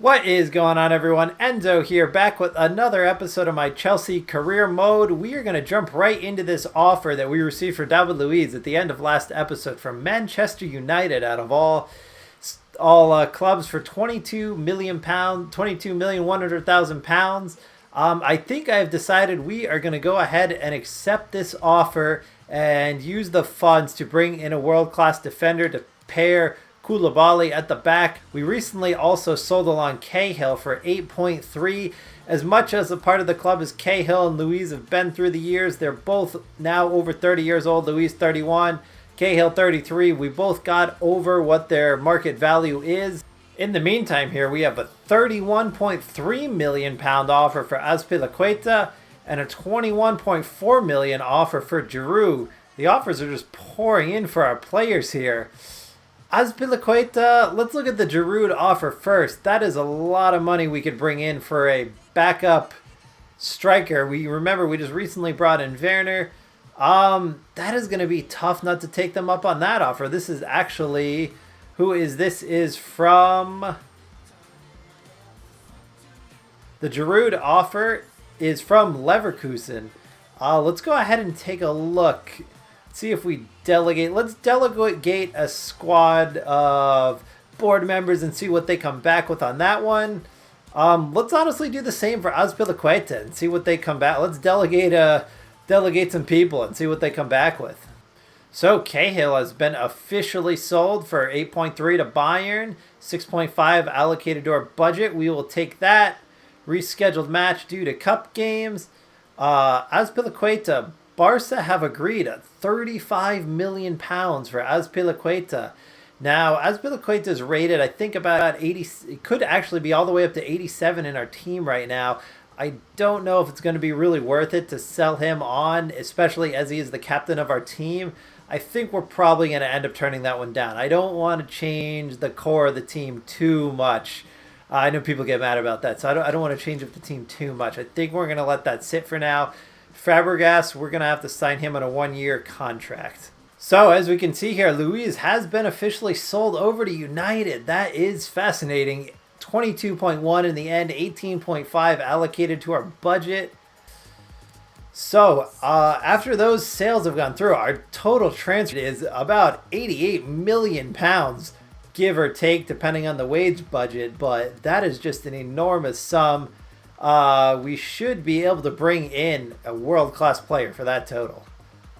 What is going on, everyone? Enzo here, back with another episode of my Chelsea career mode. We are going to jump right into this offer that we received for David Luiz at the end of last episode from Manchester United, out of all clubs, for £22 million, £22,100,000. I think I've decided we are going to go ahead and accept this offer and use the funds to bring in a world-class defender to pair Koulibaly at the back. We recently also sold along Cahill for 8.3. As much as a part of the club as Cahill and Luiz have been through the years, they're both now over 30 years old. Luiz 31, Cahill 33. We both got over what their market value is. In the meantime here, we have a £31.3 million offer for Azpilicueta and a £21.4 million offer for Giroud. The offers are just pouring in for our players here. Azpilicueta, let's look at the Giroud offer first. That is a lot of money we could bring in for a backup striker. We just recently brought in Werner. That is going to be tough not to take them up on that offer. This is actually, this is from, the Giroud offer is from Leverkusen. Let's go ahead and take a look. See if we delegate. Let's delegate a squad of board members and see what they come back with on that one. Let's honestly do the same for Azpilicueta and see what they come back. Let's delegate some people and see what they come back with. So Cahill has been officially sold for 8.3 to Bayern, 6.5 allocated to our budget. We will take that. Rescheduled match due to cup games. Azpilicueta, Barca have agreed at £35 million for Azpilicueta. Now, Azpilicueta is rated, I think, about 80. It could actually be all the way up to 87 in our team right now. I don't know if it's going to be really worth it to sell him on, especially as he is the captain of our team. I think we're probably going to end up turning that one down. I don't want to change the core of the team too much. I know people get mad about that, so I don't want to change up the team too much. I think we're going to let that sit for now. Fabregas, we're going to have to sign him on a one-year contract. So, as we can see here, Luiz has been officially sold over to United. That is fascinating. 22.1 in the end, 18.5 allocated to our budget. So, after those sales have gone through, our total transfer is about £88 million, give or take, depending on the wage budget. But that is just an enormous sum. We should be able to bring in a world-class player for that total.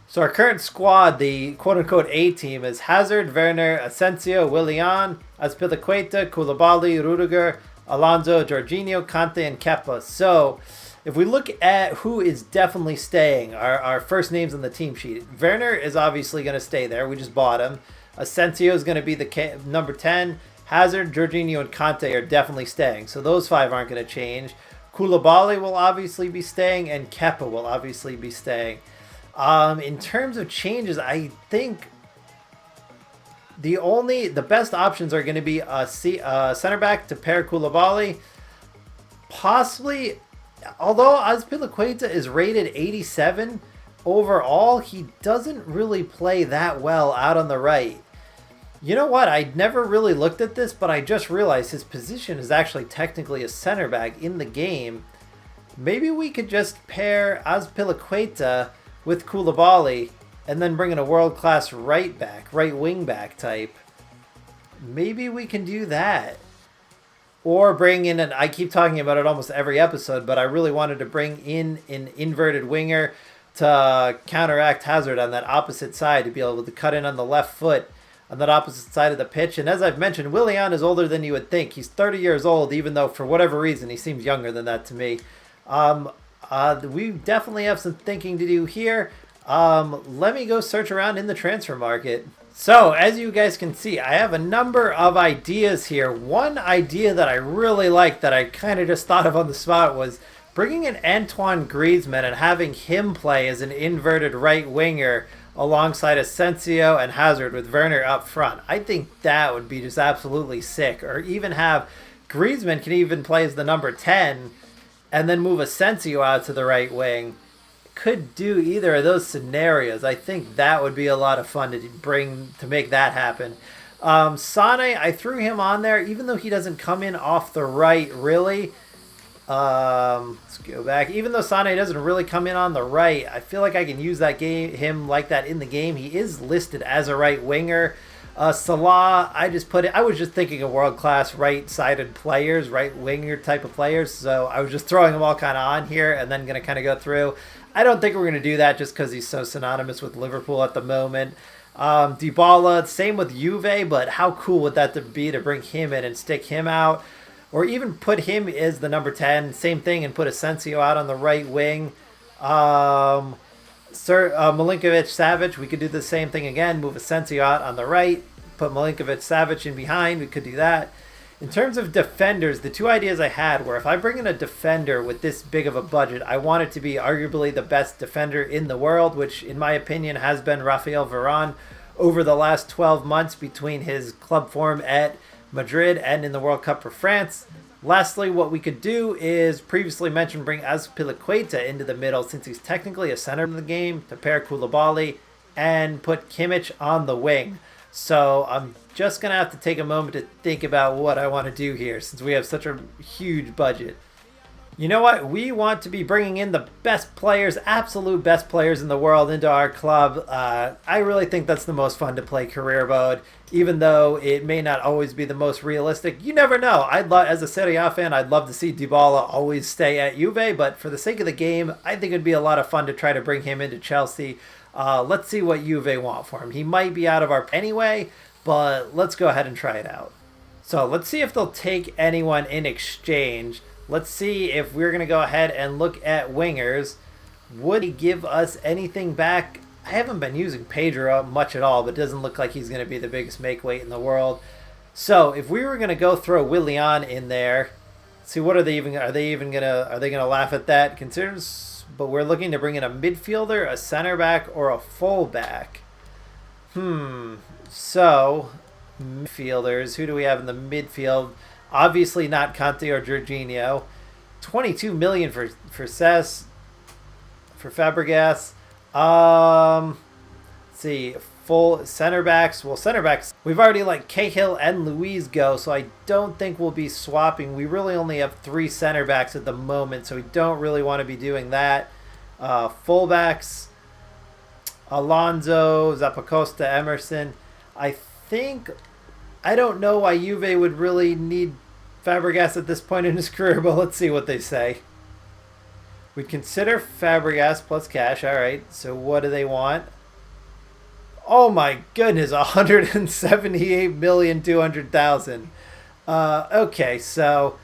So our current squad, the quote-unquote A team, is Hazard, Werner, Asensio, Willian, Azpilicueta, Koulibaly, Rudiger, Alonso, Jorginho, Kante, and Kepa. So if we look at who is definitely staying, our first names on the team sheet, Werner is obviously going to stay there. We just bought him. Asensio is going to be the number 10. Hazard, Jorginho, and Kante are definitely staying. So those five aren't going to change. Koulibaly will obviously be staying, and Kepa will obviously be staying. In terms of changes, I think the best options are going to be a center back to pair Koulibaly. Possibly, although Azpilicueta is rated 87 overall, he doesn't really play that well out on the right. You know what? I never really looked at this, but I just realized his position is actually technically a center back in the game. Maybe we could just pair Azpilicueta with Koulibaly and then bring in a world-class right wing back type. Maybe we can do that. Or bring in I keep talking about it almost every episode, but I really wanted to bring in an inverted winger to counteract Hazard on that opposite side, to be able to cut in on the left foot on that opposite side of the pitch. And as I've mentioned, Willian is older than you would think. He's 30 years old, even though for whatever reason he seems younger than that to me. We definitely have some thinking to do here. Let me go search around in the transfer market. So, as you guys can see, I have a number of ideas here. One idea that I really like, that I kind of just thought of on the spot, was bringing in Antoine Griezmann and having him play as an inverted right winger alongside Asensio and Hazard with Werner up front. I think that would be just absolutely sick. Or even have Griezmann can even play as the number 10 and then move Asensio out to the right wing. Could do either of those scenarios. I think that would be a lot of fun to make that happen. Sane, I threw him on there, even though he doesn't come in off the right, really. Let's go back. Even though Sane doesn't really come in on the right, I feel like I can use him like that in the game. He is listed as a right winger. Salah, I was just thinking of world-class right-sided players, right winger type of players. So I was just throwing them all kind of on here and then going to kind of go through. I don't think we're going to do that just because he's so synonymous with Liverpool at the moment. Dybala, same with Juve, but how cool would that be to bring him in and stick him out? Or even put him as the number 10. Same thing, and put Asensio out on the right wing. Milinkovic-Savic, we could do the same thing again. Move Asensio out on the right. Put Milinkovic-Savic in behind. We could do that. In terms of defenders, the two ideas I had were if I bring in a defender with this big of a budget, I want it to be arguably the best defender in the world, which in my opinion has been Raphael Varane over the last 12 months between his club form at Madrid and in the World Cup for France. Lastly, what we could do is previously mentioned bring Azpilicueta into the middle since he's technically a center in the game to pair Koulibaly and put Kimmich on the wing. So I'm just going to have to take a moment to think about what I want to do here since we have such a huge budget. You know what? We want to be bringing in the best players, absolute best players in the world into our club. I really think that's the most fun to play career mode, even though it may not always be the most realistic. You never know. As a Serie A fan, I'd love to see Dybala always stay at Juve, but for the sake of the game, I think it'd be a lot of fun to try to bring him into Chelsea. Let's see what Juve want for him. He might be out of our anyway, but let's go ahead and try it out. So let's see if they'll take anyone in exchange. Let's see if we're going to go ahead and look at wingers. Would he give us anything back? I haven't been using Pedro much at all, but it doesn't look like he's going to be the biggest make weight in the world. So if we were going to go throw Willian in there, see what are they going to laugh at that? But we're looking to bring in a midfielder, a center back, or a full back. So midfielders, who do we have in the midfield? Obviously not Conte or Jorginho. 22 million for Fabregas. Let's see, full center backs. Well, center backs, we've already let Cahill and Luiz go, so I don't think we'll be swapping. We really only have 3 center backs at the moment, so we don't really want to be doing that. Fullbacks, Alonso, Zappacosta, Emerson. I don't know why Juve would really need Fabregas at this point in his career, but let's see what they say. We'd consider Fabregas plus cash. All right, so what do they want? Oh my goodness, 178,200,000. Okay, so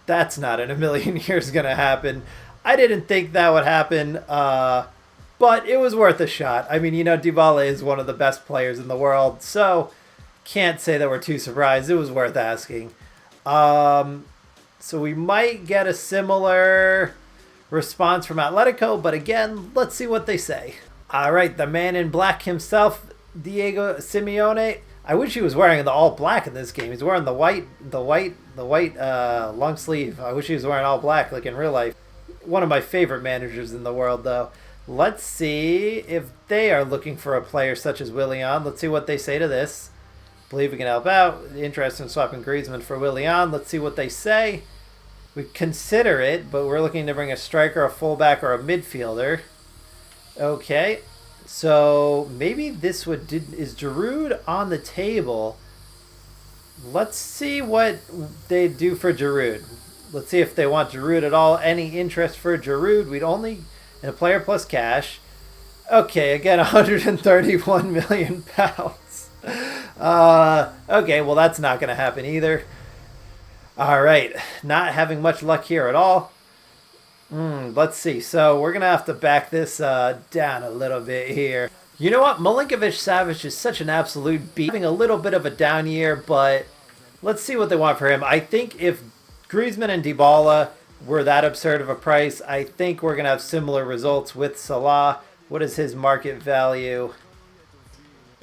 that's not in a million years going to happen. I didn't think that would happen, but it was worth a shot. I mean, Dybala is one of the best players in the world, so can't say that we're too surprised. It was worth asking. So we might get a similar response from Atletico, but again, let's see what they say. All right, the man in black himself, Diego Simeone. I wish he was wearing the all black in this game. He's wearing the white long sleeve. I wish he was wearing all black like in real life. One of my favorite managers in the world, though. Let's see if they are looking for a player such as Willian. Let's see what they say to this. Believe we can help out. Interested in swapping Griezmann for Willian. Let's see what they say. We consider it, but we're looking to bring a striker, a fullback, or a midfielder. Okay, so maybe is Giroud on the table? Let's see what they do for Giroud. Let's see if they want Giroud at all. Any interest for Giroud? We'd only in a player plus cash. Okay, again, 131 million pounds. Okay, well, that's not going to happen either. All right, not having much luck here at all. Let's see. So we're going to have to back this down a little bit here. You know what? Milinkovic-Savic is such an absolute beast. Having a little bit of a down year, but let's see what they want for him. I think if Griezmann and Dybala were that absurd of a price, I think we're going to have similar results with Salah. What is his market value?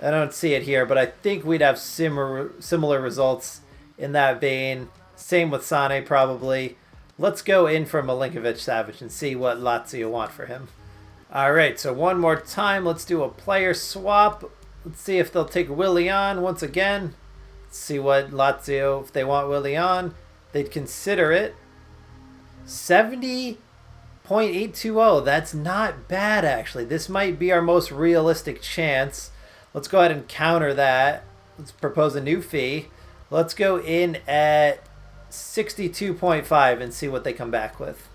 I don't see it here, but I think we'd have similar results in that vein. Same with Sane, probably. Let's go in for Milinkovic-Savic and see what Lazio want for him. All right, so one more time, let's do a player swap. Let's see if they'll take Willian once again. See what Lazio, if they want Willian, they'd consider it. 70.820. That's not bad, actually. This might be our most realistic chance. Let's go ahead and counter that. Let's propose a new fee. Let's go in at 62.5 and see what they come back with.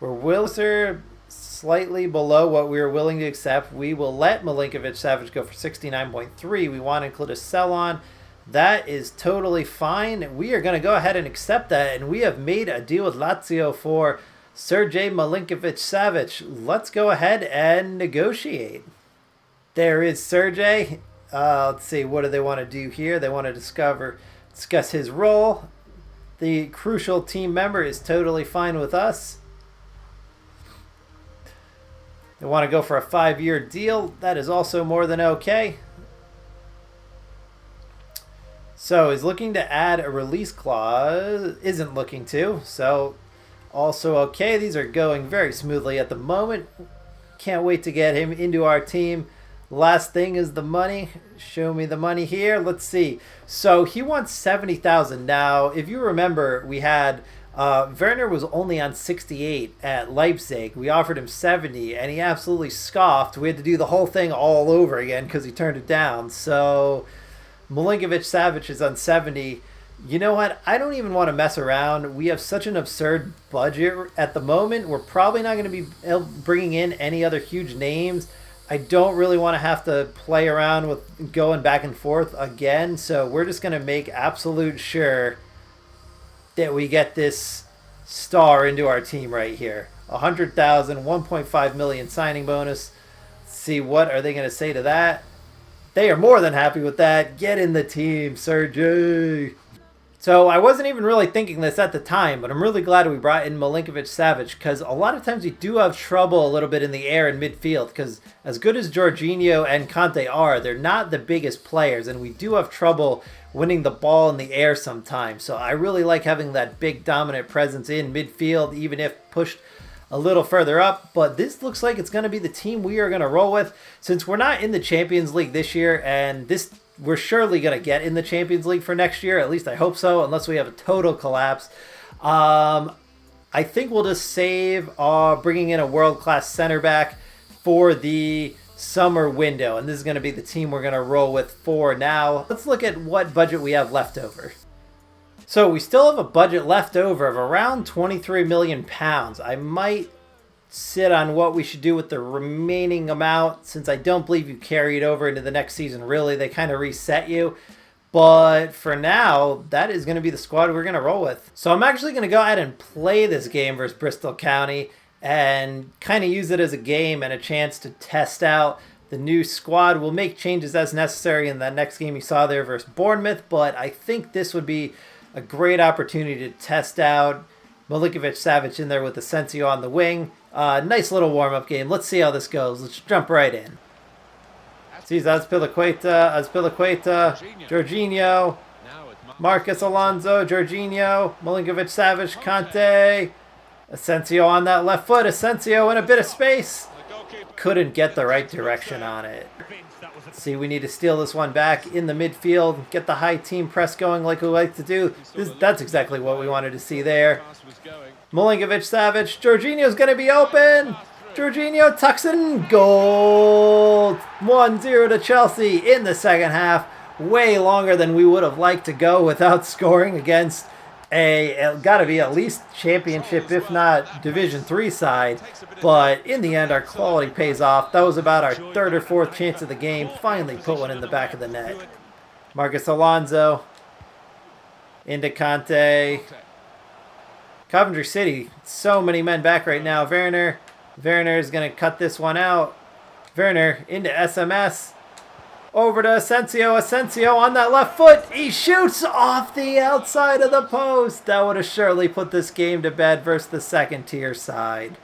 We're Wilser slightly below what we were willing to accept. We will let Milinkovic-Savic go for 69.3. We want to include a sell on. That is totally fine. We are going to go ahead and accept that, and we have made a deal with Lazio for Sergej Milinkovic-Savic. Let's go ahead and negotiate. There is Sergej. Let's see, what do they want to do here? They want to discuss his role. The crucial team member is totally fine with us. They want to go for a 5-year deal. That is also more than okay. So he's looking to add a release clause. Isn't looking to. So also okay. These are going very smoothly at the moment. Can't wait to get him into our team. Last thing is the money. Show me the money here. Let's see. So he wants 70,000. Now, if you remember, we had Werner was only on 68 at Leipzig. We offered him 70, and he absolutely scoffed. We had to do the whole thing all over again because he turned it down. So Milinkovic-Savic is on 70. You know what? I don't even want to mess around. We have such an absurd budget at the moment. We're probably not going to be bringing in any other huge names. I don't really want to have to play around with going back and forth again. So we're just going to make absolute sure that we get this star into our team right here. 100,000, 1.5 million signing bonus. Let's see, what are they going to say to that? They are more than happy with that. Get in the team, Sergej. So I wasn't even really thinking this at the time, but I'm really glad we brought in Milinkovic-Savic because a lot of times you do have trouble a little bit in the air in midfield because as good as Jorginho and Conte are, they're not the biggest players, and we do have trouble winning the ball in the air sometimes. So I really like having that big dominant presence in midfield, even if pushed a little further up. But this looks like it's going to be the team we are going to roll with. Since we're not in the Champions League this year, and we're surely going to get in the Champions League for next year. At least I hope so, unless we have a total collapse. I think we'll just save bringing in a world-class center back for the summer window. And this is going to be the team we're going to roll with for now. Let's look at what budget we have left over. So we still have a budget left over of around £23 million. I might sit on what we should do with the remaining amount since I don't believe you carry it over into the next season. Really, they kind of reset you. But for now, that is going to be the squad we're going to roll with. So I'm actually going to go ahead and play this game versus Bristol County and kind of use it as a game and a chance to test out the new squad. We'll make changes as necessary in that next game you saw there versus Bournemouth, but I think this would be a great opportunity to test out Milinkovic-Savic in there with Asensio on the wing. Nice little warm-up game. Let's see how this goes. Let's jump right in. See, Azpilicueta, Jorginho, Marcus Alonso, Jorginho, Milinkovic-Savic, Conte, Asensio on that left foot. Asensio in a bit of space. Couldn't get the right direction on it. See, we need to steal this one back in the midfield, get the high team press going like we like to do. That's exactly what we wanted to see there. Milinkovic-Savic, Jorginho's going to be open. Jorginho tucks it in. Goal! 1-0 to Chelsea in the second half. Way longer than we would have liked to go without scoring against it got to be at least championship, if not Division 3 side. But in the end, our quality pays off. That was about our third or fourth chance of the game. Finally put one in the back of the net. Marcus Alonso into Conte. Coventry City, so many men back right now. Werner is going to cut this one out. Werner into SMS. Over to Asensio. Asensio on that left foot. He shoots off the outside of the post. That would have surely put this game to bed versus the second tier side.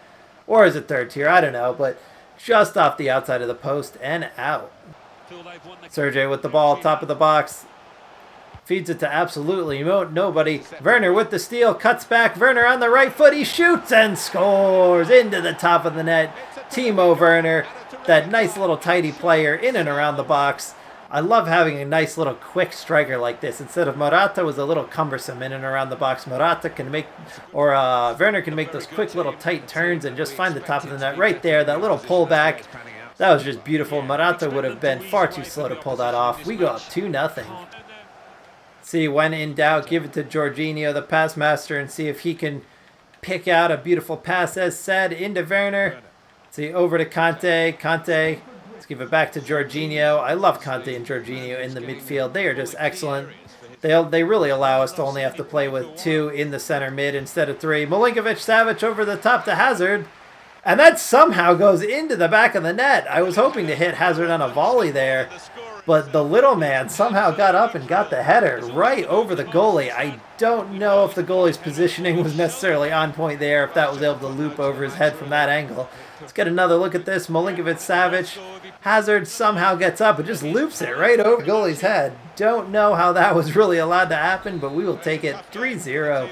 Or is it third tier? I don't know. But just off the outside of the post and out. Sergej with the ball, top of the box. Feeds it to absolutely nobody. Werner with the steal, cuts back. Werner on the right foot. He shoots and scores into the top of the net. Timo Werner, that nice little tidy player in and around the box. I love having a nice little quick striker like this. Instead of Morata was a little cumbersome in and around the box, Morata can make, or Werner can make those quick little tight turns and just find the top of the net right there. That little pullback, that was just beautiful. Morata would have been far too slow to pull that off. We go up 2-0. See, when in doubt, give it to Jorginho, the pass master, and see if he can pick out a beautiful pass, as said, into Werner. See, over to Conte. Conte, let's give it back to Jorginho. I love Conte and Jorginho in the midfield. They are just excellent. They really allow us to only have to play with 2 in the center mid instead of 3. Milinkovic-Savic over the top to Hazard. And that somehow goes into the back of the net. I was hoping to hit Hazard on a volley there, but the little man somehow got up and got the header right over the goalie. I don't know if the goalie's positioning was necessarily on point there, if that was able to loop over his head from that angle. Let's get another look at this. Milinkovic-Savic. Hazard somehow gets up and just loops it right over the goalie's head. Don't know how that was really allowed to happen, but we will take it 3-0.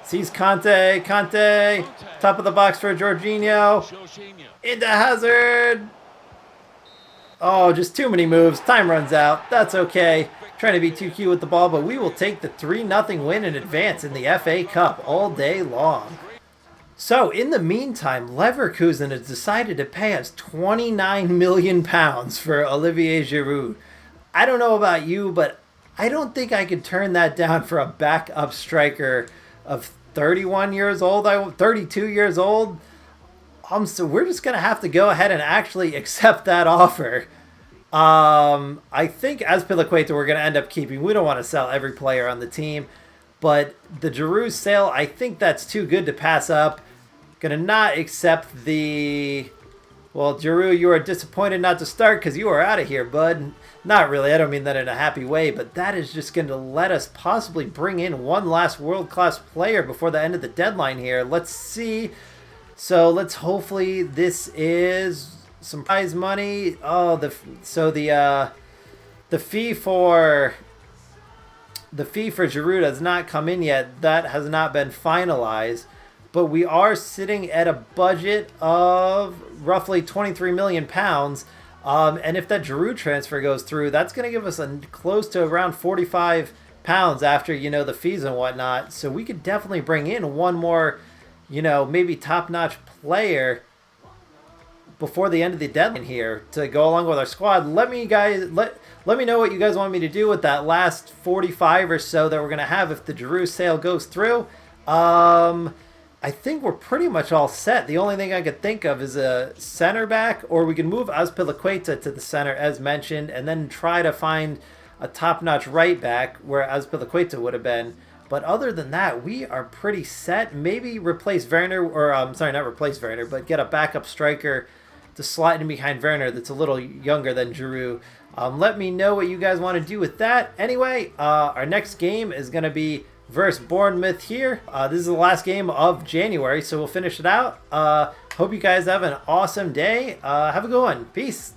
Sees Conte. Conte. Top of the box for Jorginho. Into Hazard. Oh, just too many moves. Time runs out. That's okay. Trying to be too cute with the ball, but we will take the 3-0 win in advance in the FA Cup all day long. So, in the meantime, Leverkusen has decided to pay us £29 million for Olivier Giroud. I don't know about you, but I don't think I could turn that down for a backup striker of 31 years old, 32 years old. So we're just going to have to go ahead and actually accept that offer. I think Azpilicueta we're going to end up keeping. We don't want to sell every player on the team. But the Giroud sale, I think that's too good to pass up. Going to not accept the... Well, Giroud, you are disappointed not to start because you are out of here, bud. Not really. I don't mean that in a happy way, but that is just going to let us possibly bring in one last world-class player before the end of the deadline here. Let's see. So let's hopefully this is some prize money. Oh, the fee for Giroud has not come in yet. That has not been finalized. But we are sitting at a budget of roughly £23 million. And if that Giroud transfer goes through, that's going to give us close to around £45 after, the fees and whatnot. So we could definitely bring in one more, maybe top-notch player before the end of the deadline here to go along with our squad. Let me know what you guys want me to do with that last 45 or so that we're going to have if the Giroud sale goes through. I think we're pretty much all set. The only thing I could think of is a center back, or we can move Azpilicueta to the center as mentioned, and then try to find a top-notch right back where Azpilicueta would have been. But other than that, we are pretty set. Maybe replace Werner, or not replace Werner, but get a backup striker to slot in behind Werner that's a little younger than Giroud. Let me know what you guys want to do with that. Anyway, our next game is going to be versus Bournemouth here. This is the last game of January, so we'll finish it out. Hope you guys have an awesome day. Have a good one. Peace.